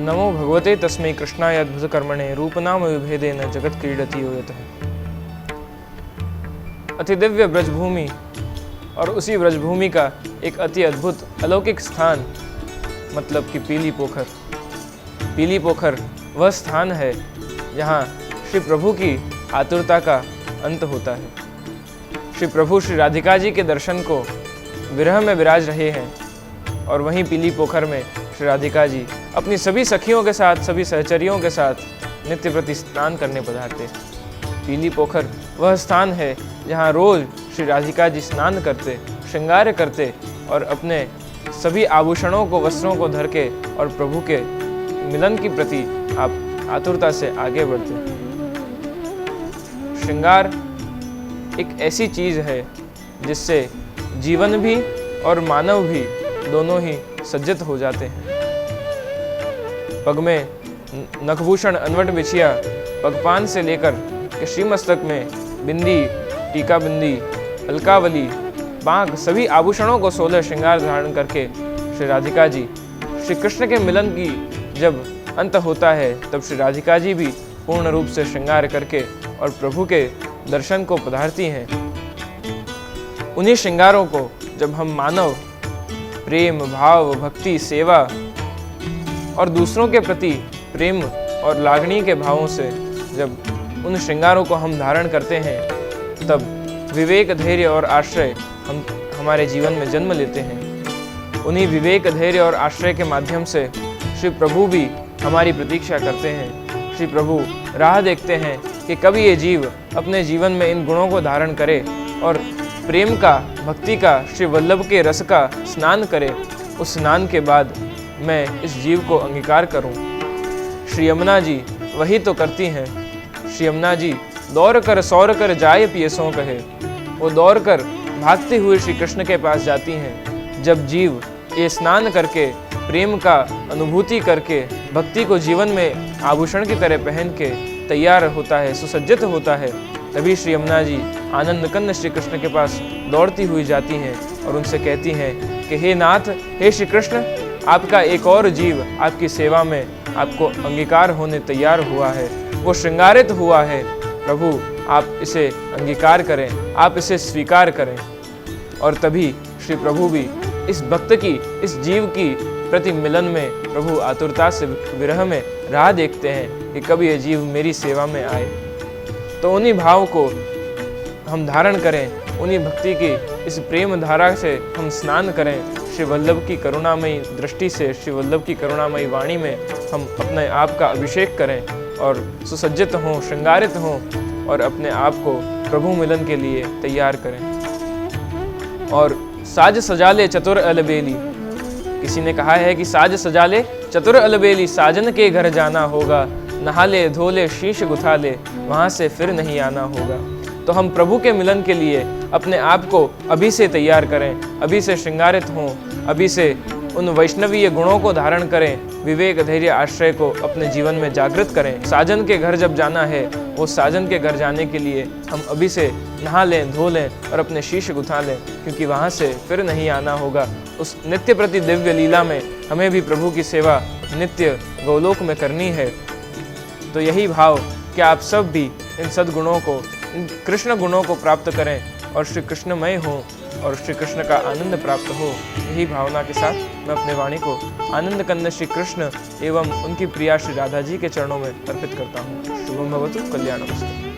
नमो भगवते तस्मै कृष्णाय अद्भुत कर्मणे रूपनाम विभेदेन जगत क्रीडति यो यतः। अति दिव्य ब्रजभूमि और उसी ब्रजभूमि का एक अति अद्भुत अलौकिक स्थान मतलब कि पीली पोखर। पीली पोखर वह स्थान है जहाँ श्री प्रभु की आतुरता का अंत होता है। श्री प्रभु श्री राधिका जी के दर्शन को विरह में विराज रहे हैं और वहीं पीली पोखर में श्री राधिका जी अपनी सभी सखियों के साथ, सभी सहचरियों के साथ नित्य प्रति स्नान करने पधारते। पीली पोखर वह स्थान है जहाँ रोज श्री राधिका जी स्नान करते, श्रृंगार करते और अपने सभी आभूषणों को, वस्त्रों को धर के और प्रभु के मिलन की प्रति आप आतुरता से आगे बढ़ते। श्रृंगार एक ऐसी चीज है जिससे जीवन भी और मानव भी दोनों ही सज्जित हो जाते हैं। पग में नखभूषण, अनवट बिछिया, पगपान से लेकर के श्रीमस्तक में बिंदी, टीका बिंदी, अलकावली, बांक, सभी आभूषणों को 16 श्रृंगार धारण करके श्री राधिका जी श्री कृष्ण के मिलन की जब अंत होता है तब श्री राधिका जी भी पूर्ण रूप से श्रृंगार करके और प्रभु के दर्शन को पधारती हैं। उन्हीं श्रृंगारों को जब हम मानव प्रेम, भाव, भक्ति, सेवा और दूसरों के प्रति प्रेम और लागणी के भावों से जब उन श्रृंगारों को हम धारण करते हैं तब विवेक, धैर्य और आश्रय हमारे जीवन में जन्म लेते हैं। उन्हीं विवेक, धैर्य और आश्रय के माध्यम से श्री प्रभु भी हमारी प्रतीक्षा करते हैं। श्री प्रभु राह देखते हैं कि कब ये जीव अपने जीवन में इन गुणों को धारण करे और प्रेम का, भक्ति का, श्री वल्लभ के रस का स्नान करे। उस स्नान के बाद मैं इस जीव को अंगीकार करूं। श्री यमुना जी वही तो करती हैं। श्री यमुना जी दौड़ कर सौर कर जाए पियसों कहे। वो दौड़ कर भागते हुए श्री कृष्ण के पास जाती हैं। जब जीव ये स्नान करके, प्रेम का अनुभूति करके, भक्ति को जीवन में आभूषण की तरह पहन के तैयार होता है, सुसज्जित होता है, तभी श्री यमुना जी आनंद कंद श्री कृष्ण के पास दौड़ती हुई जाती हैं और उनसे कहती हैं कि हे नाथ, हे श्री कृष्ण, आपका एक और जीव आपकी सेवा में आपको अंगीकार होने तैयार हुआ है, वो श्रृंगारित हुआ है। प्रभु आप इसे अंगीकार करें, आप इसे स्वीकार करें। और तभी श्री प्रभु भी इस भक्त की, इस जीव की प्रति मिलन में प्रभु आतुरता से विरह में राह देखते हैं कि कब ये जीव मेरी सेवा में आए। तो उन्हीं भाव को हम धारण करें, उन्हीं भक्ति की इस प्रेम धारा से हम स्नान करें। श्री वल्लभ की करुणामयी दृष्टि से, श्री वल्लभ की करुणामयी वाणी में हम अपने आप का अभिषेक करें और सुसज्जित हों, श्रृंगारित हों और अपने आप को प्रभु मिलन के लिए तैयार करें। और साज सजा ले चतुर अलबेली, किसी ने कहा है कि साज सजा ले चतुर अलबेली, साजन के घर जाना होगा, नहा ले, धो ले, शीश गुथा ले, वहाँ से फिर नहीं आना होगा। तो हम प्रभु के मिलन के लिए अपने आप को अभी से तैयार करें, अभी से श्रृंगारित हों, अभी से उन वैष्णवीय गुणों को धारण करें, विवेक, धैर्य, आश्रय को अपने जीवन में जागृत करें। साजन के घर जब जाना है, वो साजन के घर जाने के लिए हम अभी से नहा लें, धो लें और अपने शीश गुथा लें, क्योंकि वहाँ से फिर नहीं आना होगा। उस नित्य प्रति दिव्य लीला में हमें भी प्रभु की सेवा नित्य गौलोक में करनी है। तो यही भाव कि आप सब भी इन सद्गुणों को, इन कृष्ण गुणों को प्राप्त करें और श्री कृष्णमय हों और श्री कृष्ण का आनंद प्राप्त हो। यही भावना के साथ मैं अपने वाणी को आनंद कंद श्री कृष्ण एवं उनकी प्रिया श्री राधा जी के चरणों में अर्पित करता हूँ। शुभम भवतु, कल्याणमस्तु।